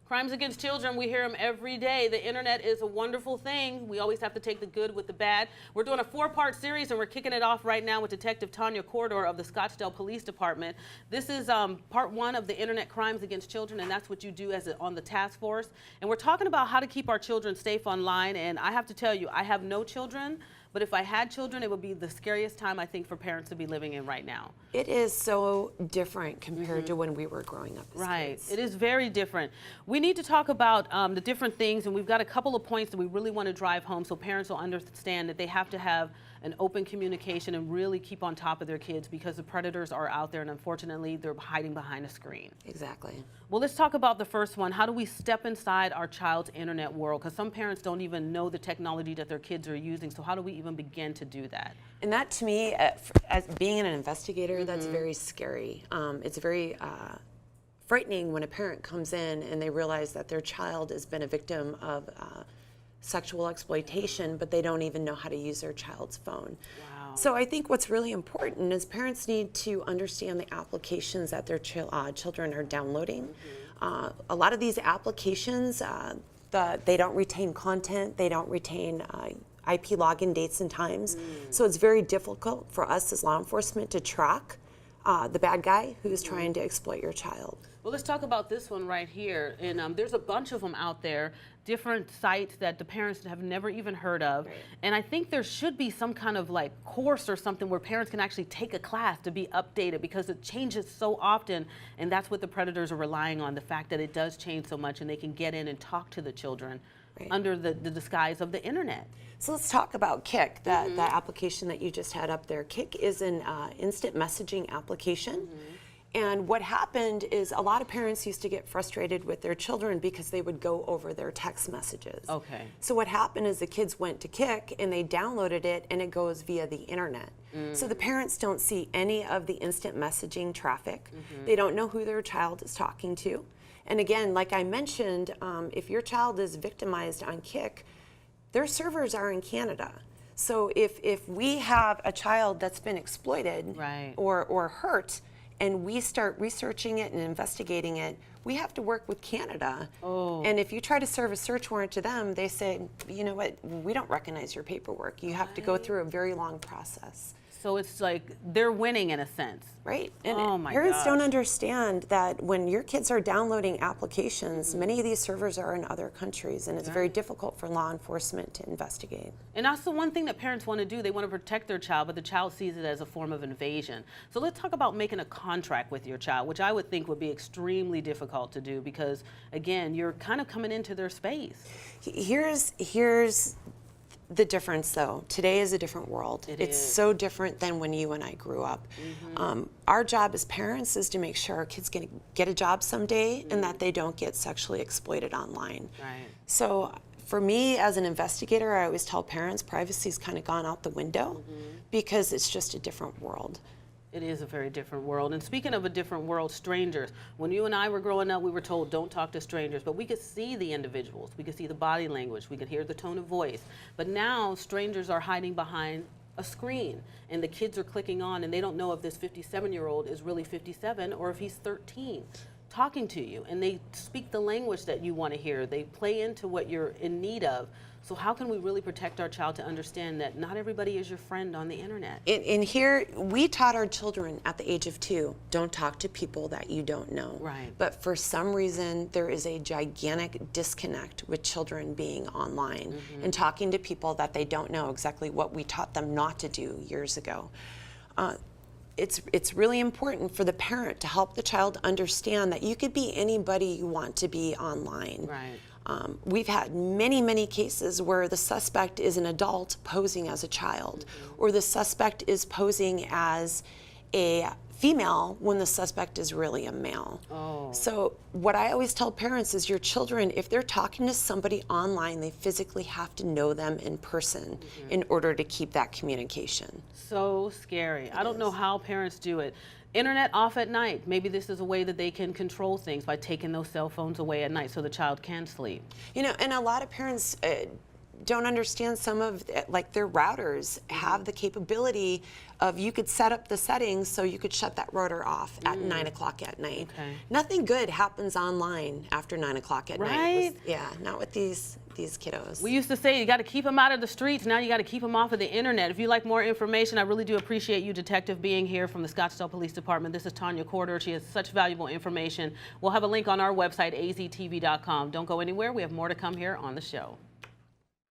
Crimes against children, we hear them every day. The internet is a wonderful thing. We always have to take the good with the bad. We're doing a 4-part series, and we're kicking it off right now with Detective Tanya Corridor of the Scottsdale Police Department. This is part 1 of the internet crimes against children, and that's what you do on the task force. And we're talking about how to keep our children safe online. And I have to tell you, I have no children, but if I had children, it would be the scariest time, I think, for parents to be living in right now. It is so different compared to when we were growing up as kids. It is very different. We need to talk about the different things, and we've got a couple of points that we really want to drive home so parents will understand that they have to have an open communication and really keep on top of their kids, because the predators are out there and unfortunately they're hiding behind a screen. Exactly. Well, let's talk about the first one. How do we step inside our child's internet world? Because some parents don't even know the technology that their kids are using. So how do we even begin to do that? And that, to me, as being an investigator, that's very scary. It's very frightening when a parent comes in and they realize that their child has been a victim of sexual exploitation, but they don't even know how to use their child's phone. Wow. So I think what's really important is parents need to understand the applications that their children are downloading. A lot of these applications, they don't retain content, they don't retain IP login dates and times. So it's very difficult for us as law enforcement to track the bad guy who's trying to exploit your child. Well, let's talk about this one right here. And there's a bunch of them out there, different sites that the parents have never even heard of. Right. And I think there should be some kind of like course or something where parents can actually take a class to be updated, because it changes so often. And that's what the predators are relying on, the fact that it does change so much and they can get in and talk to the children under the disguise of the internet. So let's talk about Kik, that application that you just had up there. Kik is an instant messaging application. And what happened is a lot of parents used to get frustrated with their children because they would go over their text messages. Okay. So what happened is the kids went to Kik and they downloaded it, and it goes via the internet. So the parents don't see any of the instant messaging traffic. They don't know who their child is talking to. And again, like I mentioned, if your child is victimized on Kik, their servers are in Canada. So if we have a child that's been exploited or hurt, and we start researching it and investigating it, we have to work with Canada. And if you try to serve a search warrant to them, they say, you know what, we don't recognize your paperwork. You have to go through a very long process. So it's like they're winning in a sense. Right. And my parents gosh. don't understand that when your kids are downloading applications, many of these servers are in other countries, and it's very difficult for law enforcement to investigate. And that's the one thing that parents want to do. They want to protect their child, but the child sees it as a form of invasion. So let's talk about making a contract with your child, which I would think would be extremely difficult to do, because again, you're kind of coming into their space. Here's the difference, though. Today is a different world. It's so different than when you and I grew up. Our job as parents is to make sure our kids get a job someday and that they don't get sexually exploited online. So for me as an investigator, I always tell parents privacy's kind of gone out the window because it's just a different world. It is a very different world. And speaking of a different world, strangers. When you and I were growing up, we were told don't talk to strangers, but we could see the individuals. We could see the body language. We could hear the tone of voice. But now strangers are hiding behind a screen, and the kids are clicking on, and they don't know if this 57-year-old is really 57 or if he's 13 talking to you. And they speak the language that you want to hear. They play into what you're in need of. So how can we really protect our child to understand that not everybody is your friend on the internet? In here, we taught our children at the age of 2, don't talk to people that you don't know. Right. But for some reason, there is a gigantic disconnect with children being online and talking to people that they don't know exactly what we taught them not to do years ago. It's really important for the parent to help the child understand that you could be anybody you want to be online. Right. We've had many, many cases where the suspect is an adult posing as a child, or the suspect is posing as a female when the suspect is really a male. So what I always tell parents is your children, if they're talking to somebody online, they physically have to know them in person in order to keep that communication. So scary. I don't know how parents do it. Internet off at night. Maybe this is a way that they can control things by taking those cell phones away at night so the child can sleep. You know, and a lot of parents don't understand some of like their routers have the capability of you could set up the settings so you could shut that router off at 9 o'clock at night. Okay. Nothing good happens online after 9 o'clock at night. Right? Yeah, not with these kiddos. We used to say you got to keep them out of the streets. Now you got to keep them off of the internet. If you'd like more information, I really do appreciate you, Detective, being here from the Scottsdale Police Department. This is Tanya Corder. She has such valuable information. We'll have a link on our website, aztv.com. Don't go anywhere. We have more to come here on the show.